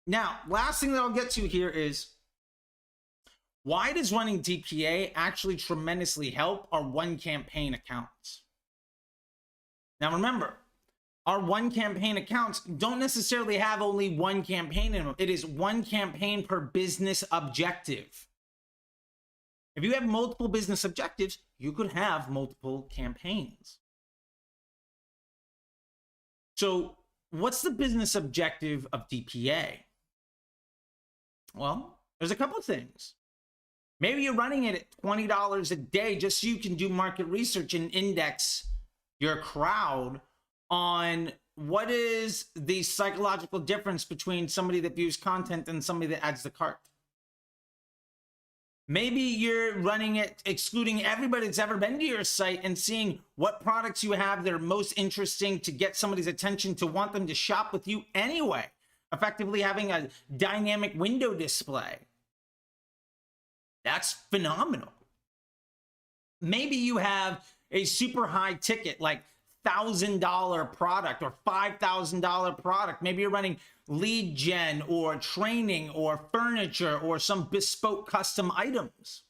Now, last thing that I'll get to here is, why does running DPA actually tremendously help our one campaign accounts? Now remember, our one campaign accounts don't necessarily have only one campaign in them. It is one campaign per business objective. If you have multiple business objectives, you could have multiple campaigns. So what's the business objective of DPA? Well, there's a couple of things. Maybe you're running it at $20 a day just so you can do market research and index your crowd on what is the psychological difference between somebody that views content and somebody that adds the cart. Maybe you're running it excluding everybody that's ever been to your site and seeing what products you have that are most interesting to get somebody's attention to want them to shop with you anyway. Effectively having a dynamic window display. That's phenomenal. Maybe you have a super high ticket like $1,000 product or $5,000 product. Maybe you're running lead gen or training or furniture or some bespoke custom items.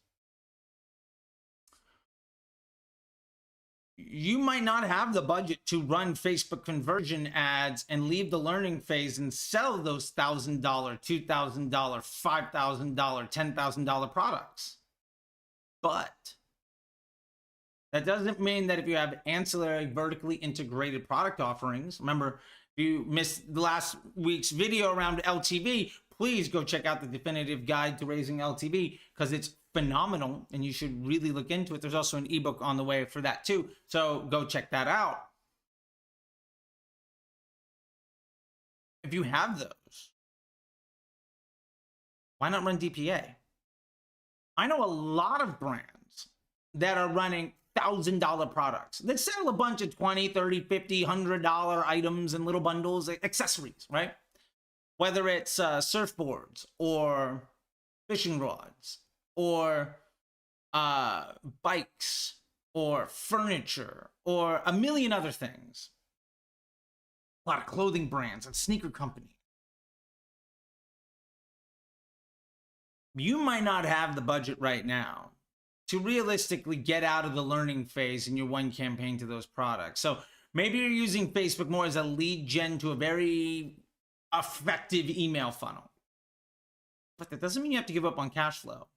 You might not have the budget to run Facebook conversion ads and leave the learning phase and sell those $1,000, $2,000, $5,000, $10,000 products. But that doesn't mean that if you have ancillary vertically integrated product offerings, remember, if you missed the last week's video around LTV, please go check out the definitive guide to raising LTV because it's phenomenal and you should really look into it. There's also an ebook on the way for that too. So go check that out. If you have those, why not run DPA? I know a lot of brands that are running $1,000 products that sell a bunch of $20, $30, $50, $100 items and little bundles, accessories, right? Whether it's surfboards or fishing rods or bikes or furniture or a million other things. A lot of clothing brands and sneaker companies. You might not have the budget right now to realistically get out of the learning phase in your one campaign to those products. So maybe you're using Facebook more as a lead gen to a very effective email funnel. But that doesn't mean you have to give up on cash flow.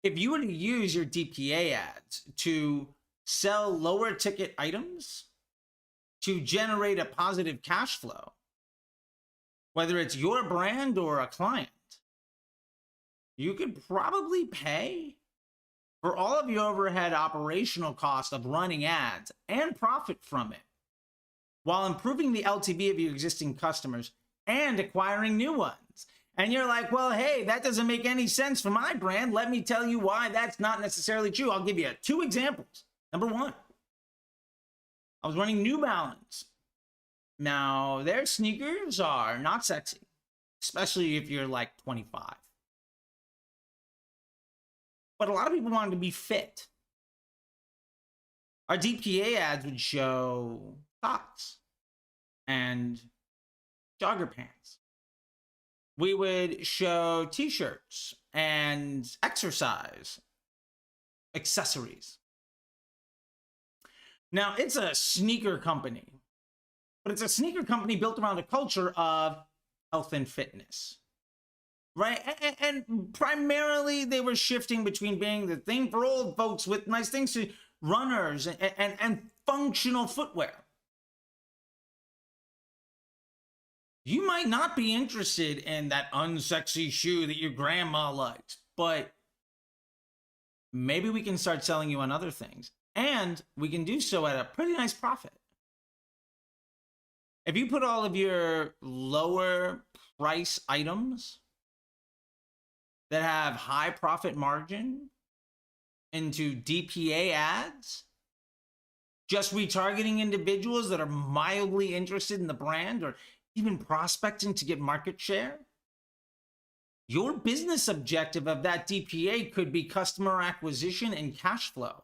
If you were to use your DPA ads to sell lower ticket items to generate a positive cash flow, whether it's your brand or a client, you could probably pay for all of your overhead operational cost of running ads and profit from it while improving the LTV of your existing customers and acquiring new ones. And you're like, well, hey, that doesn't make any sense for my brand. Let me tell you why that's not necessarily true. I'll give you 2 examples. Number 1, I was running New Balance. Now, their sneakers are not sexy, especially if you're like 25. But a lot of people wanted to be fit. Our DPA ads would show socks and jogger pants. We would show t-shirts and exercise accessories. Now, it's a sneaker company, but it's a sneaker company built around a culture of health and fitness. Right? And primarily they were shifting between being the thing for old folks with nice things to runners and functional footwear. You might not be interested in that unsexy shoe that your grandma liked, but maybe we can start selling you on other things. And we can do so at a pretty nice profit. If you put all of your lower price items that have high profit margin into DPA ads, just retargeting individuals that are mildly interested in the brand or even prospecting to get market share, your business objective of that DPA could be customer acquisition and cash flow.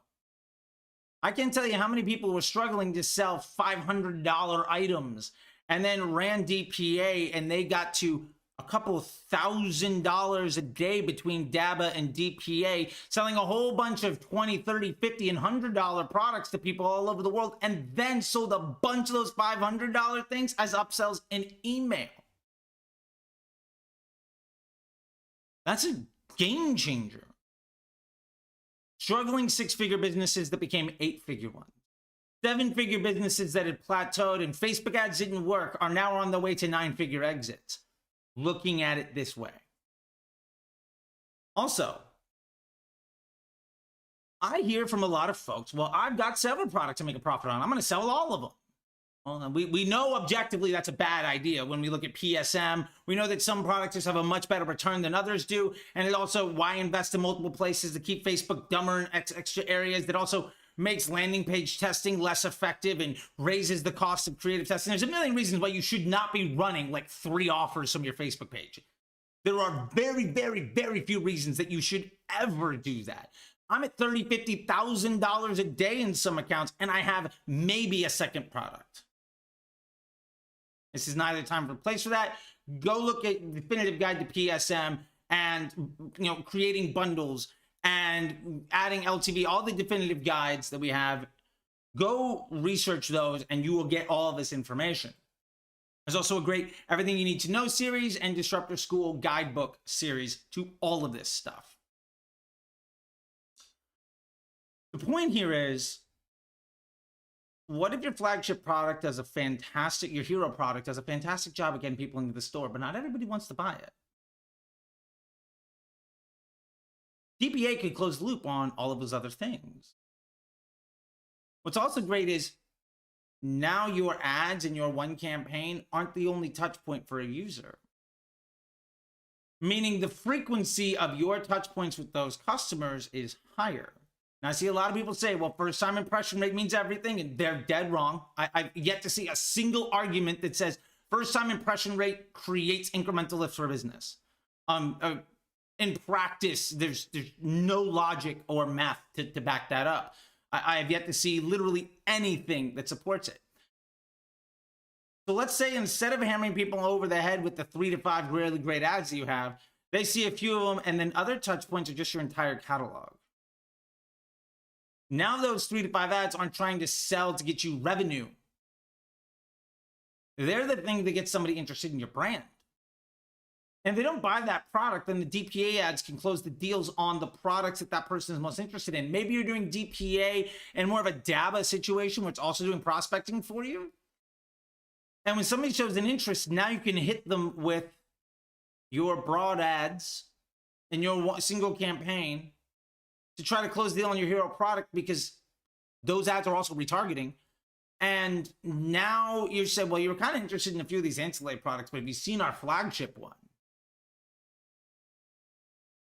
I can't tell you how many people were struggling to sell $500 items and then ran DPA, and they got to a couple $1,000 a day between DABA and DPA, selling a whole bunch of $20, $30, $50, and $100 products to people all over the world, and then sold a bunch of those $500 things as upsells in email. That's a game changer. Struggling six-figure businesses that became eight-figure ones. Seven-figure businesses that had plateaued and Facebook ads didn't work are now on the way to nine-figure exits. Looking at it this way. Also, I hear from a lot of folks, well, I've got several products to make a profit on. I'm going to sell all of them. Well, we know objectively that's a bad idea. When we look at PSM, we know that some products just have a much better return than others do. And it also, why invest in multiple places to keep Facebook dumber in extra areas? That also makes landing page testing less effective and raises the cost of creative testing. There's a million reasons why you should not be running like 3 offers from your Facebook page. There are very, very, very few reasons that you should ever do that. I'm at $30,000, $50,000 a day in some accounts, and I have maybe a second product. This is neither time or place for that. Go look at Definitive Guide to PSM and, creating bundles and adding LTV, all the definitive guides that we have. Go research those and you will get all of this information. There's also a great Everything You Need to Know series and Disruptor School guidebook series to all of this stuff. The point here is, what if your flagship product does your hero product does a fantastic job of getting people into the store, but not everybody wants to buy it? DPA could close the loop on all of those other things. What's also great is now your ads in your one campaign aren't the only touch point for a user. Meaning the frequency of your touch points with those customers is higher. Now, I see a lot of people say, well, first time impression rate means everything, and they're dead wrong. I've yet to see a single argument that says first time impression rate creates incremental lift for a business. In practice, there's no logic or math to back that up. I have yet to see literally anything that supports it. So let's say instead of hammering people over the head with the 3 to 5 really great ads that you have, they see a few of them, and then other touch points are just your entire catalog. Now those 3 to 5 ads aren't trying to sell to get you revenue. They're the thing that gets somebody interested in your brand. And if they don't buy that product, then the DPA ads can close the deals on the products that that person is most interested in. Maybe you're doing DPA in more of a DABA situation where it's also doing prospecting for you. And when somebody shows an interest, now you can hit them with your broad ads in your single campaign to try to close the deal on your hero product, because those ads are also retargeting. And now you said, well, you were kind of interested in a few of these ancillary products, but have you seen our flagship one?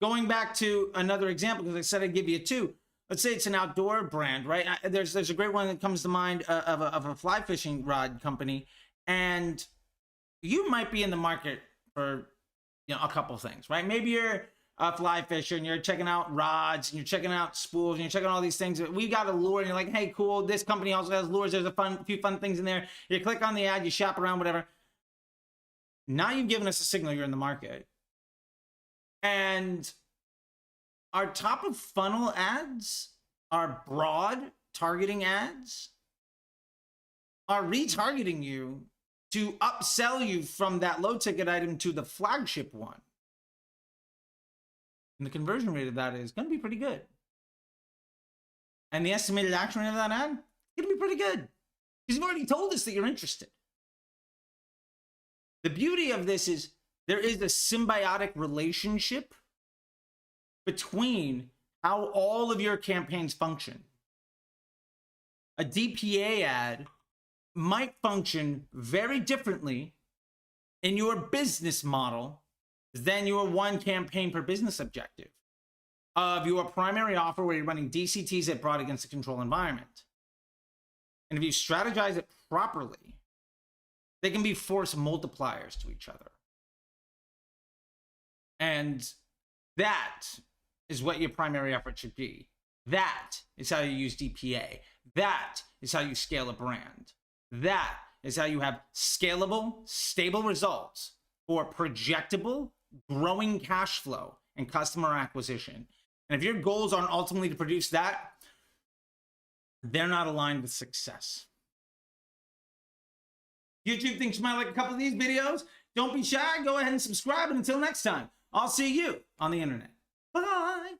Going back to another example, because I said I'd give you 2. Let's say it's an outdoor brand, right? There's a great one that comes to mind of a fly fishing rod company, and you might be in the market for a couple things, right? Maybe you're a fly fisher and you're checking out rods and you're checking out spools and you're checking all these things. We got a lure and you're like, hey, cool. This company also has lures. There's a few fun things in there. You click on the ad, you shop around, whatever. Now you've given us a signal you're in the market. And our top of funnel ads, our broad targeting ads, are retargeting you to upsell you from that low ticket item to the flagship one. And the conversion rate of that is going to be pretty good. And the estimated action rate of that ad is going to be pretty good, because you've already told us that you're interested. The beauty of this is there is a symbiotic relationship between how all of your campaigns function. A DPA ad might function very differently in your business model than your one campaign per business objective of your primary offer where you're running DCTs that brought against a control environment. And if you strategize it properly, they can be force multipliers to each other. And that is what your primary effort should be. That is how you use DPA. That is how you scale a brand. That is how you have scalable, stable results for projectable, growing cash flow and customer acquisition. And if your goals aren't ultimately to produce that, they're not aligned with success. YouTube thinks you might like a couple of these videos. Don't be shy. Go ahead and subscribe. And until next time, I'll see you on the internet. Bye.